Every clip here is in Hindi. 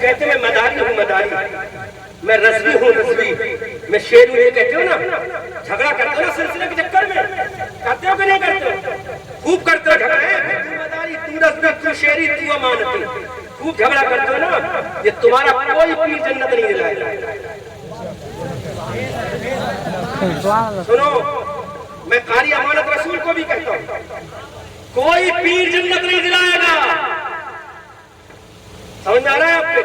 कहते मैं मदारी हूँ मदारी, मैं रजवी हूँ रजवी, मैं शेर हूँ, ये कहते हो ना, झगड़ा करते हो ना सिलसिले के चक्कर में, करते हो कि नहीं करते हो? खूब करते हो झगड़ा, तू मदारी, तू रजवी, तू शेरी, तू अमानती, खूब झगड़ा करते हो ना। ये तुम्हारा कोई पीर जन्नत नहीं दिलाएगा। सुनो, मैं कारी अमानत रसूल को भी कहता हूँ, कोई पीर जन्नत नहीं दिलाएगा। समझ में आ रहा है आपको?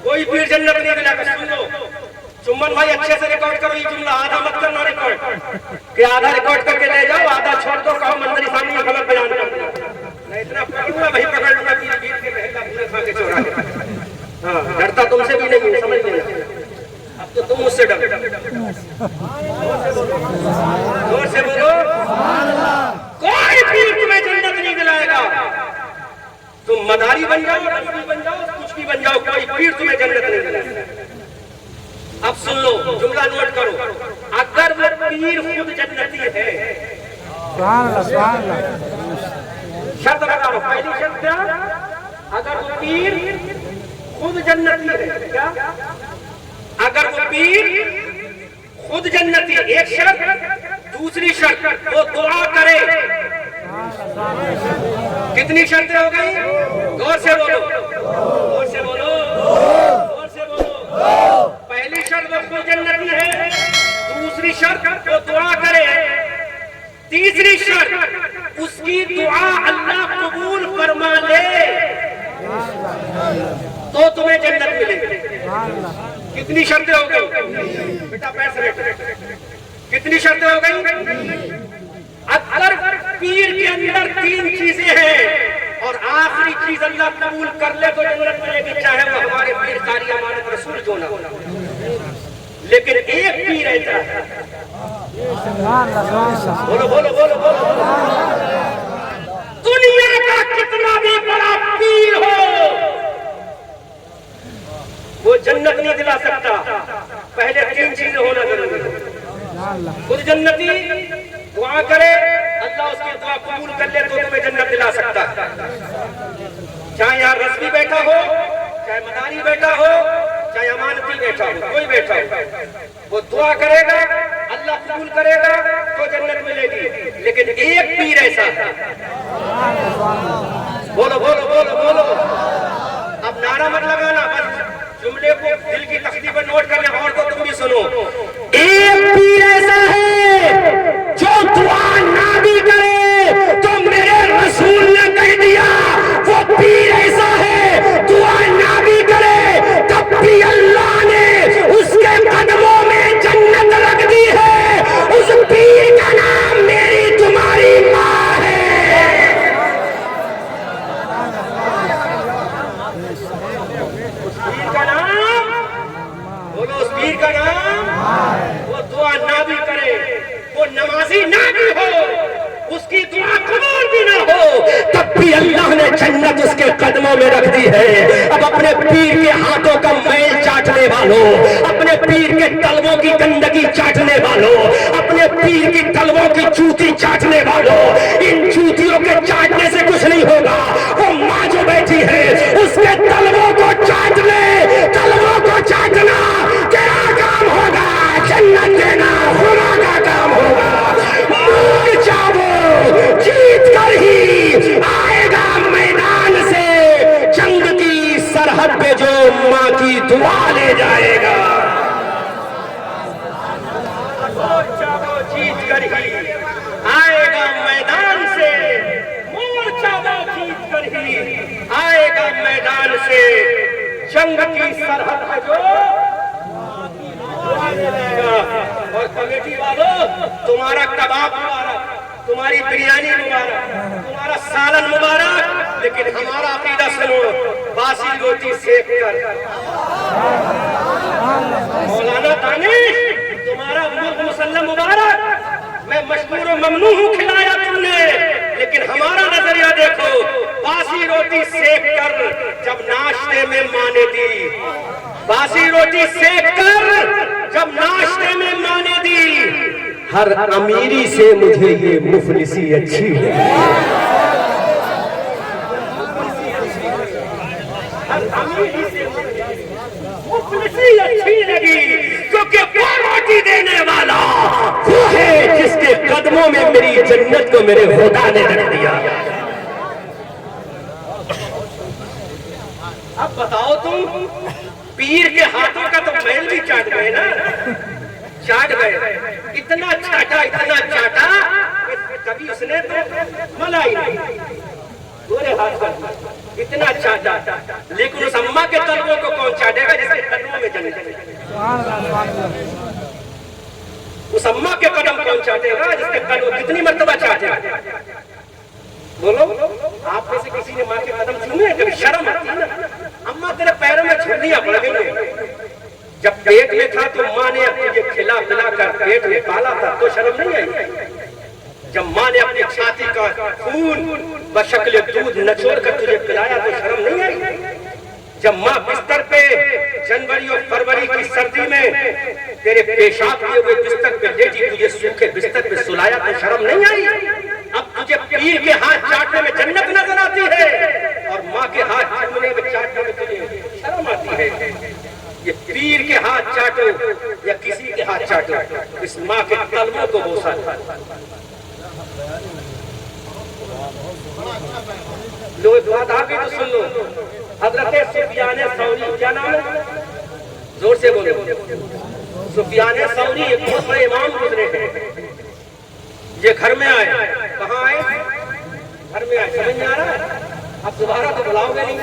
कोई पीर जन्नत नहीं दिलाएगा। सुन लो चुम्बन भाई, अच्छे से रिकॉर्ड करो ये जुमला, आधा मत करना रिकॉर्ड, कि आधा रिकॉर्ड करके ले जाओ, आधा छोड़ दो, कहो मंदिर सामने गलत बयान कर दिया। मैं इतना पकड़ूंगा भाई, पकड़ लूंगा कि बीच के बहका पूरे खा के चौरा के। हाँ, डरता तुमसे भी नहीं हूँ, समझ में। अब तो तुम मुझसे डर। जोर से बोलो, कोई पीर तुम्हें जन्नत नहीं दिलाएगा। तुम मदारी बन जाओ, रजवी बन जाओ, कुछ भी बन जाओ, कोई पीर तुम्हें जन्नत नहीं दिलाएगा। अब सुन लो, जुमला नोट करो, अगर वो पीर खुद जन्नती है, शर्त लगा लो, पहली शर्त क्या? अगर वो पीर खुद जन्नती है, क्या? अगर वो पीर खुद जन्नती है, एक शर्त। दूसरी शर्त, वो दुआ करे। कितनी शर्तें हो गई? गौर से बोलो, गौर से बोलो, गौर से बोलो। पहली शर्त वो खुद जन्नती है, दूसरी शर्त वो दुआ करे, तीसरी शर्त उसकी दुआ अल्लाह कबूल फरमा ले तो तुम्हें जन्नत मिलेगी। कितनी शर्तें हो गई बेटा? पैसे कितनी शर्तें हो गई? अगर पीर के अंदर तीन चीजें हैं और आखिरी चीज अल्लाह कबूल कर ले तो जन्नत मिलेगी, चाहे वो हमारे पीर कारी अमानत रसूल क्यों ना हो। लेकिन एक पीर ऐसा है, बोलो बोलो बोलो बोलो, दुनिया का कितना भी बड़ा पीर हो, वो जन्नत नहीं दिला सकता। पहले तीन चीजें होना जरूरी है। खुद जन्नती, दुआ करे, अल्लाह उसकी दुआ कबूल कर ले तो तुम्हें जन्नत दिला सकता है। चाहे यहाँ रज़वी बैठा हो, चाहे मदारी बैठा हो, चाहे अमानती बैठा हो, कोई बैठा हो, वो दुआ करेगा, अल्लाह कबूल करेगा तो जन्नत मिलेगी। लेकिन एक पीर ऐसा है, बोलो बोलो बोलो बोलो, अब नारा मत लगाना, बस जुमले को दिल की तख्ती पर नोट करने, और तो तुम भी सुनो। एक पीर ऐसा है जो दुआ ना भी करे तो मेरे रसूल ने कह दिया वो पीर ऐसा है, दुआ ना भी करे तब भी अल्लाह ने उसके कदमों में जन्नत रख दी है। उस पीर का नाम मेरी तुम्हारी माँ है। उस पीर का नाम बोलो, उस पीर का नाम। वो दुआ ना भी करे, वो नमाजी ना भी हो, उसकी दुआ कबूल भी ना हो, तब भी अल्लाह ने जन्नत उसके कदमों में रख दी है। अब अपने पीर के हाथों का मैल चाटने वालों, अपने पीर के तलवों की गंदगी चाटने वालों, अपने पीर की तलवों की चूती चाटने वालों, इन चूतियों के चाटने से कुछ नहीं होगा। वो माँ जो बैठी है उसके तलवों को चाट ले, तलवों को चाटना तेरा काम होगा, जन्नत देना खुदा का काम होगा। जीत कर ही आएगा मैदान से, जंग की सरहद पे जो माँ की दुआ ले जाएगा। जीत कर ही आएगा मैदान से, मोर्चा वो जीत कर ही आएगा मैदान से, जंग की सरहद पे जो दुआ ले जाएगा। और कमेटी वालों, तुम्हारा कबाब मुबारक, तुम्हारी बिरयानी मुबारक, तुम्हारा सालन मुबारक, लेकिन हमारा अकीदा सुनो, बासी रोटी सेक कर। मौलाना दानिश, तुम्हारा मुसल्लम मुबारक, मैं मशहूर और ममनू हूँ, खिलाया तुमने, लेकिन हमारा नजरिया देखो, बासी रोटी सेक कर जब नाश्ते में माने दी, बासी रोटी सेक कर जब नाश्ते में माने दी, हर अमीरी से मुझे ये मुफलिसी अच्छी है। अमीरी से मुफलिसी अच्छी लगी, क्योंकि वो रोटी देने वाला वो है जिसके कदमों में मेरी जन्नत को मेरे खुदा ने रख दिया। अब बताओ तुम, पीर के हाथों का तो मैल भी चाट गए ना, चाट गए। इतना चाटा कभी उसने तो मलाई नहीं, गोरे हाथ पर इतना चाटा, लेकिन उस अम्मा के कदमों को कौन चाटेगा जिसके कदमों में जन्नत है? उस अम्मा के कदम कौन चाटेगा जिसके कदम कितनी मर्तबा चाटेगा? बोलो, आप में से किसी ने माँ के कदम चूमे? कभी शर्म आती है ना? अम्मा तेरे पैरों में झुर्रियां पड़ गई। जब पेट में था तो माँ ने तुझे खिला पिला कर पेट में पाला था, तो शर्म नहीं आई? जब माँ ने अपनी छाती का खून बशक्ल दूध नचोड़ कर तुझे पिलाया तो शर्म नहीं आई? जब माँ बिस्तर पे जनवरी और फरवरी की सर्दी में तेरे पेशाब किए हुए बिस्तर पे लेटी तुझे सूखे बिस्तर पे सुलाया तो शर्म नहीं आई? अब तुझे पीर के हाथ चाटने में जन्नत नजर आती है और माँ के हाथ चूमने में चाटने में तुझे शर्म आती है। ये पीर के हाथ चाटो या किसी के हाथ चाटो, इस माँ के कदमों को बोसा। लो बात आ गई तो सुन लो। हजरत सुफियान सौरी, क्या नाम है? जोर से बोलो। सुफियान सौरी एक बहुत बड़े इमाम गुजरे हैं। ये घर में आए, कहाँ आए? घर में आए, समझ में आ रहा है? अब दोबारा तो बुलाओगे नहीं,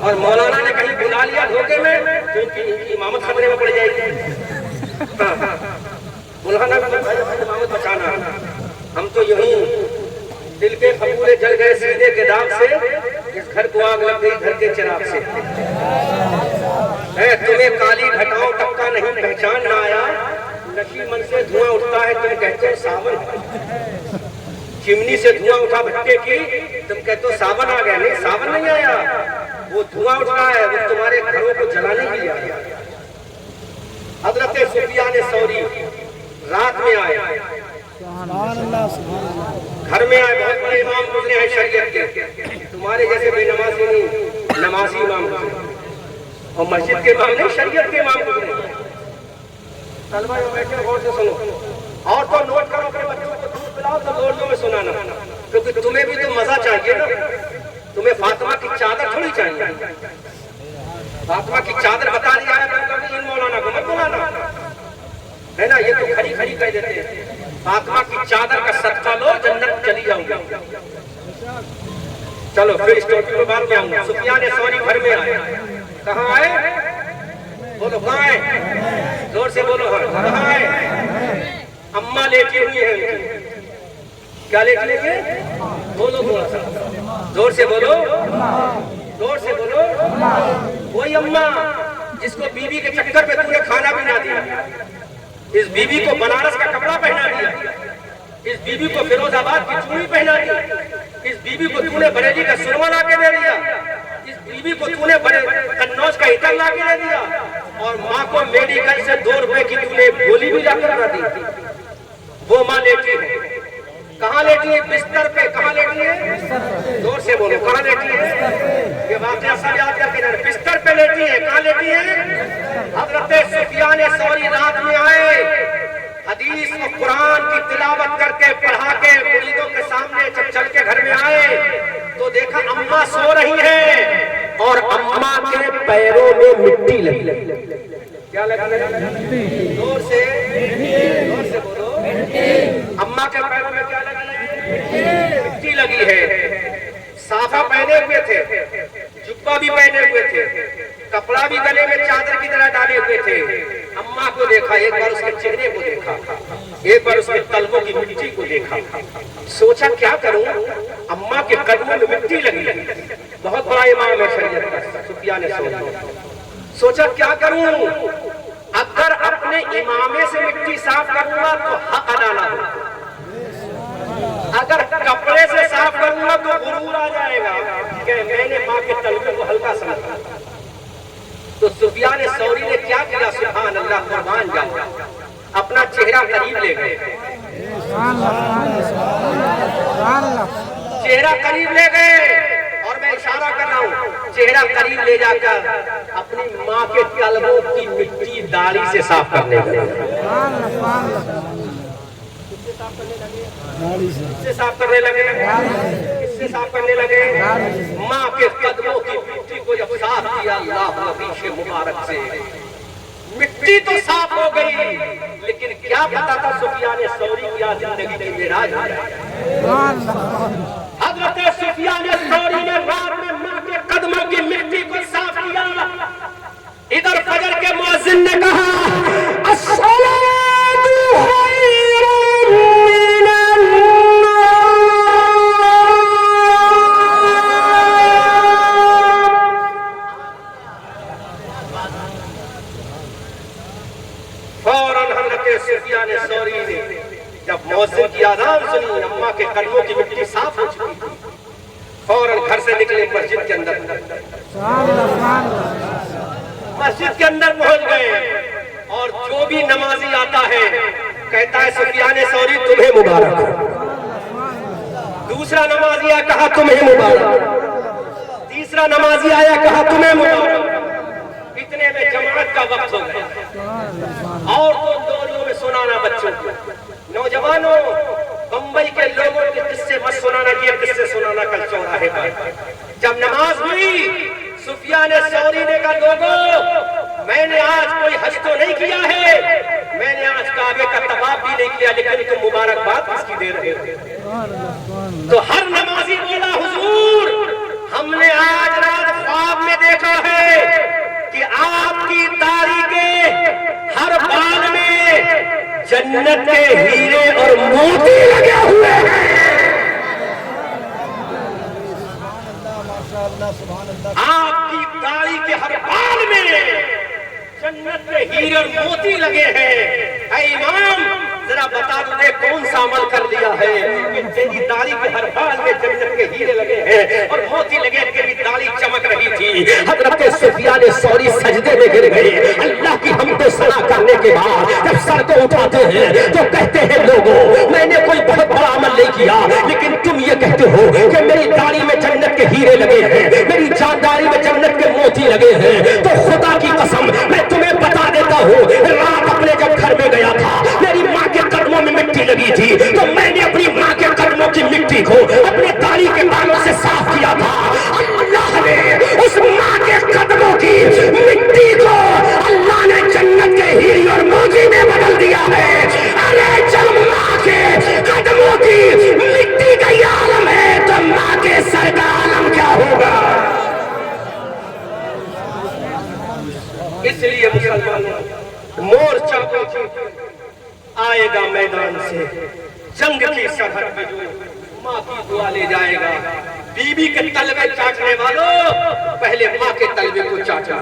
और मौलाना ने कहीं बुला लिया धोखे में तो इनकी इमामत खतरे में पड़ जाएगी। मौलाना इमामत बचाना, हम तो यही दिल के फपूले जल गए सीने के दाग से, इस घर को आग लग गई घर के चिराग से। तुम्हें काली घटाओं तक का नहीं पहचान ना आया, नशी मन से धुआं उठता है तुम कहते हो सावन है। चिमनी से धुआं उठा भट्टे की, तुम कहते हो सावन आ गया। नहीं, सावन नहीं आया, वो धुआं उठ रहा है, वो तुम्हारे घरों को जलाने के लिए आया। हजरत सुफियान सौरी रात में आए, घर में आए, बहुत बड़े इमाम गुजरे हैं शरीयत के, तुम्हारे जैसे बेनमाजी नहीं, नमाजी इमाम गुजरे, और मस्जिद के इमाम नहीं, शरीयत के इमाम गुजरे। तलबा बैठे गौर से सुनो, और तो नोट करो, अपने बच्चों को दूध पिलाओ तो लोरियों में सुनाना, क्योंकि तुम्हें भी तो मजा चाहिए ना। तुम्हें फातिमा की चादर थोड़ी चाहिए। फातिमा की चादर बता दिया है तो कभी इन मौलाना को मत बुलाना, है ना? ये तो खड़ी खड़ी कह देते हैं। फातिमा की चादर का सदका लो, जन्नत चली जाऊंगा। चलो फिर इस टॉपिक में बात में आऊंगा। सुफियान सौरी घर में आए, कहाँ आए? बोलो कहाँ आए? जोर से बोलो, कहाँ आए? अम्मा लेटी हुई है उनकी, क्या लेटी हुई है? बोलो थोड़ा सा जोर से बोलो, जोर से बोलो। वही अम्मा जिसको बीवी के चक्कर पे तूने खाना भी ना दिया, इस बीवी को बनारस का कपड़ा पहना दिया, इस बीवी को फिरोजाबाद की चूड़ी पहना दी, इस बीवी को तूने बरेली का सुरमा ला के दे दिया, इस बीवी को तूने बड़े कन्नौज का इतर ला के दे दिया, और माँ को मेडिकल से 2 रुपए की तूने गोली भी ला कर दी। वो माँ लेटी है, कहाँ लेटी है? बिस्तर पे। कहाँ लेटी है? जोर से बोलो, कहाँ लेटी है? ये वाकया सब याद करके, बिस्तर पे लेटी है। कहाँ लेटी है? हजरत सुफियान सौरी रात में आए, हदीस और कुरान की तिलावत करके पढ़ा के मुरीदों के सामने जब चल के घर में आए तो देखा अम्मा सो रही है और अम्मा के पैरों में मिट्टी लगी। क्या लगी? जोर से बोलो। अम्मा के पैरों में क्या लगी है? मिट्टी लगी है। साफा पहने हुए थे, जुब्बा भी पहने हुए थे, कपड़ा भी गले में चादर की तरह डाले हुए थे। अम्मा को देखा, एक बार उसके चेहरे को देखा, एक बार उसके तलवों की मिट्टी को देखा। सोचा क्या करूं, अम्मा के कदमों में मिट्टी लगी। बहुत बड़ा इमाम है शरीयत का सुफियान सौरी। सोचा क्या करूं, अगर अपने इमामे से मिट्टी साफ करूंगा तो हक अदाला होगा, अगर कपड़े से साफ करूंगा तो गुरूर आ जाएगा कि मैंने माँ के तलवे को हल्का समझा। तो सुफियान सौरी ने क्या किया? सुभान अल्लाह, कुर्बान जाऊं, अपना चेहरा करीब ले गए, चेहरा करीब ले गए, और मैं इशारा कर रहा हूँ, चेहरा करीब ले जाकर अपनी माँ के कलमों की मिट्टी दाढ़ी से साफ करने लगे। किससे साफ करने लगे? किससे साफ करने लगे? माँ के कदमों की मिट्टी को जब साफ किया अल्लाह नबी से मुबारक से, मिट्टी तो साफ हो गई, लेकिन क्या पता था सुफियान सौरी क्या जिंदगी की मेराज हो जाए। हजरत सुफियान सौरी ने रात में माँ के कदमों की मिट्टी को साफ किया। इधर फजर के मुअज्जिन ने कहा अस्सलातु खैरुम मिनन सुफियान सौरी ने जब मुअज्जिन की आज़ान सुनी, अम्मा के कदमों की मिट्टी साफ हो चुकी थी, फौरन घर से निकले मस्जिद के अंदर। मस्जिद के अंदर पहुंच गए और जो भी नमाजी आता है कहता है सुफियान सौरी तुम्हें मुबारक। दूसरा नमाजी आया कहा तुम्हें मुबारक, तीसरा नमाजी आया कहा तुम्हें मुबारक। इतने में जमात का वक्त हो गया और तो डोरियों में सुनाना बच्चों को। नौजवानों, बंबई के लोगों के किस्से मत सुनाना, ये किस्से सुनाना कल चौराहे पर। जब नमाज हुई, सुफियान सौरी ने कहा लोगों, मैंने आज कोई हज तो नहीं किया है, मैंने आज काबे का तवाफ भी नहीं किया, लेकिन तुम मुबारकबाद किसकी दे रहे हो? तो हर नमाजी बोला हुजूर, हमने आज रात ख्वाब में देखा है कि आपकी दाढ़ी के हर बाल में जन्नत के हीरे और मोती लगे हुए हैं। आपकी दाढ़ी के हर बाल में जन्नत के हीरे और मोती लगे हैं। ऐ इमाम, जरा बता दे कौन सा अमल कर लिया है कि तेरी दाढ़ी के हर बाल में जन्नत के हीरे लगे हैं और मोती लगे, तेरी दाढ़ी चमक रही थी। हजरत सुफियान सौरी सजदे में गिर गए। अल्लाह की हमको सना करने के बाद जब सर को उठाते हैं तो कहते हैं लोगों, मैंने कोई बहुत बड़ा अमल नहीं किया, लेकिन तुम ये कहते हो कि मेरी दाढ़ी में जन्नत के हीरे लगे हैं, मेरी दाढ़ी में जन्नत के मोती लगे हैं। तो खुदा की कसम मैं तुम्हें बता देता हूँ, रात अपने जब घर में गया था, मेरी माँ के कदमों में मिट्टी लगी थी, तो मैंने अपनी माँ के कदमों की मिट्टी को अपने दाढ़ी के बालों से साफ किया था। अल्लाह ने उस माँ के कदमों की मिट्टी को अल्लाह ने जन्नत के हीरे और मोती में बदल दिया है। अरे जब माँ के कदमों की मिट्टी का ये आलम है तो माँ के सर का आलम क्या होगा? इसलिए मुसलमानों, मोर्चा आएगा मैदान से, जंग की सरहद पे जो माँ की दुआ ले जाएगा। बीबी के तलवे चाटने वालों, पहले माँ के तलवे को चाटना।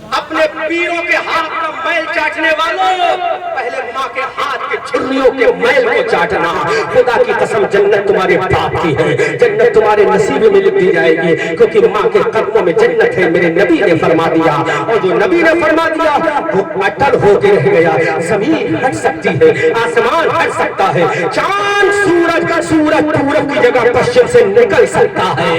अपने पीरों के हाथ का मैल चाटने वालों, पहले माँ के हाथ के छुरियों के मैल को चाटना। खुदा की कसम जन्नत तुम्हारे बाप की है, जन्नत तुम्हारे नसीब में लिख दी जाएगी, क्योंकि माँ के कदमों में जन्नत है। मेरे नबी ने फरमा दिया, और जो नबी ने फरमा दिया वो अटल होके रह गया। जमीन हट सकती है, आसमान हट सकता है, चांद सूरज पूरब की जगह पश्चिम से निकल सकता है,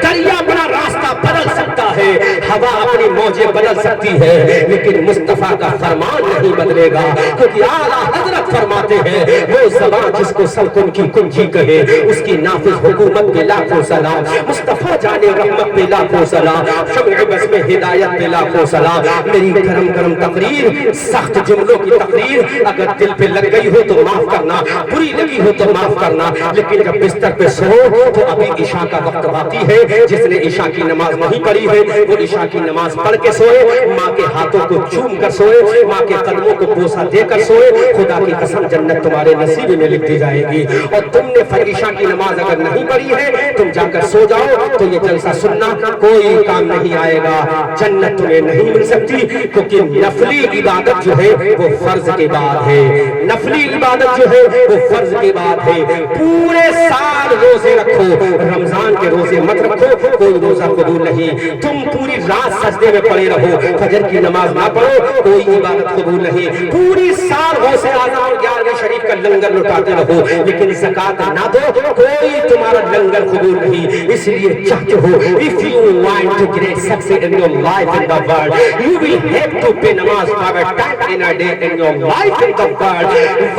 दरिया अपना रास्ता बदल सकता है, हवा अपनी मौजें बदल सकती है, लेकिन मुस्तफा का फरमान नहीं बदलेगा। क्योंकि आला हजरत फरमाते हैं, वो ज़बान जिसको सल्कुन की कुंजी कहे, उसकी नाफिज हुकूमत पे लाखों सलाम। मुस्तफा जाने रहमत पे लाखों सलाम, शम्अ बस में हिदायत पे लाखों सलाम। मेरी गरम गरम तकरीर, सख्त जुमलों की तकरीर अगर दिल पे लग गई हो तो माफ करना, बुरी लगी हो तो माफ करना, लेकिन जब बिस्तर पे सो तो अभी ईशा का वक्त बाकी है। जिसने ईशा की नमाज नहीं पढ़ी है वो ईशा की नमाज पढ़ के सोए, माँ के हाथों को चूम कर सोए, माँ के कदमों को बोसा देकर सोए। खुदा की कसम जन्नत तुम्हारे नसीब में लिख दी जाएगी। और तुमने फरीशा की नमाज अगर नहीं पढ़ी है, तुम जाकर सो जाओ तो ये जलसा सुनना कोई काम नहीं आएगा, जन्नत तुम्हें नहीं मिल सकती। क्योंकि नफली इबादत जो है वो फर्ज के बाद है, नफली इबादत जो है वो फर्ज के बाद है। पूरे साल रोजे रखो, रमजान के रोजे मत रखो, कोई रोजा कबूल नहीं। तुम पूरी रात सजदे में पड़े रहो, फजर की नमाज ना पढ़ो, कोई इबादत कबूल नहीं। पूरी साल गौसे आज़म और 11वें शरीफ का लंगर लुटाते रहो, लेकिन ज़कात ना दो, कोई तुम्हारा लंगर कबूल नहीं। इसलिए चाहते हो, if you want to get success in your life in the world, you will have to pay namaz 5 times in a day in your life in the world.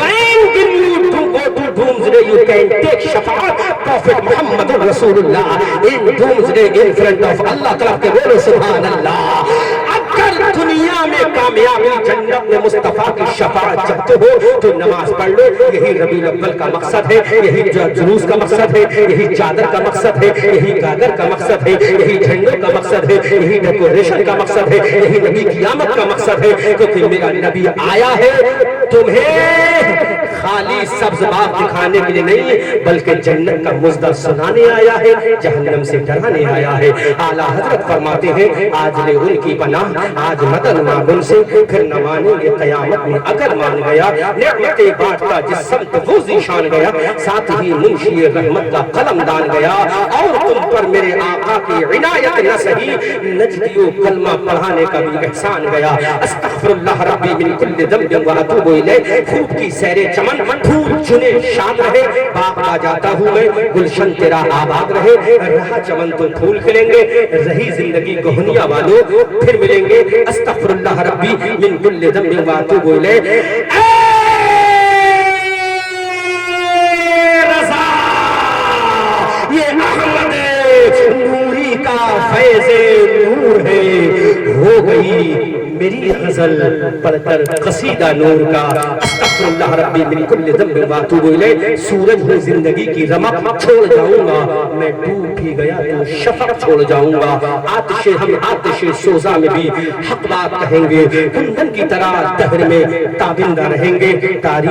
When you do go to doomsday, you can take shafaat Prophet Muhammad Rasulullah in doomsday in front of Allah Ta'ala के बोलो सुभान अल्लाह। अगर दुनिया में कामयाबी जन्नत में मुस्तफा की शफाअत चाहते हो तो नमाज पढ़ लो। यही रबीउल अव्वल का मकसद है, यही जुलूस का मकसद है, यही चादर का मकसद है, यही गागर का मकसद है, यही झंडों का मकसद है, यही डेकोरेशन का मकसद है, यही नबी की आमद का मकसद है। क्योंकि मेरा नबी आया है तुम्हें खाली सब्ज बाग दिखाने के लिए नहीं, बल्कि जन्नत का मुज़्ज़ा सुनाने आया है, जहन्नम से डराने आया है। आला हजरत फरमाते हैं, आज ले उनकी पनाह, आज मदन मांगुन से, फिर न मानेंगे क़यामत में अगर मान गया। नेमतें बांटता जिस समत वो ज़ीशान गया, साथ ही मुंशी रहमत का कलम दान गया। और तुम पर मेरे आका की इनायत न सही, नजदियों कलमा पढ़ाने का भी एहसान गया। अस्तग़फिरुल्लाह रब्बी मिन कुल्लि ज़ंबिन व अतूबु इलैह। खूब की सैरे चमन, फूल चुने शाद रहे, बाग आ जाता हूँ मैं, गुलशन तेरा आबाद रहे। रहा चमन तो फूल खिलेंगे, रही जिंदगी कोहनिया वालों फिर मिलेंगे। अस्तग़फिरुल्लाह रब्बी मिन कुल्लि ज़ंबिन व अतूबु इलैह। ये अहमद नूरी का फैज़े नूर है, हो गई मेरी गजल पढ़कर कसीदा नूर का। अस्तग़फिरुल्लाह रब्बी मिन कुल्लि ज़ंबिन व अतूबु इलैह। सूरज में जिंदगी की रमक छोड़ जाऊंगा, मैं डूब भी गया तो शफक छोड़ जाऊंगा। आतिशे हम आतिशे सोजा में भी हक बात कहेंगे, कुंदन की तरह दहर में ताबिंदा रहेंगे। तारीफ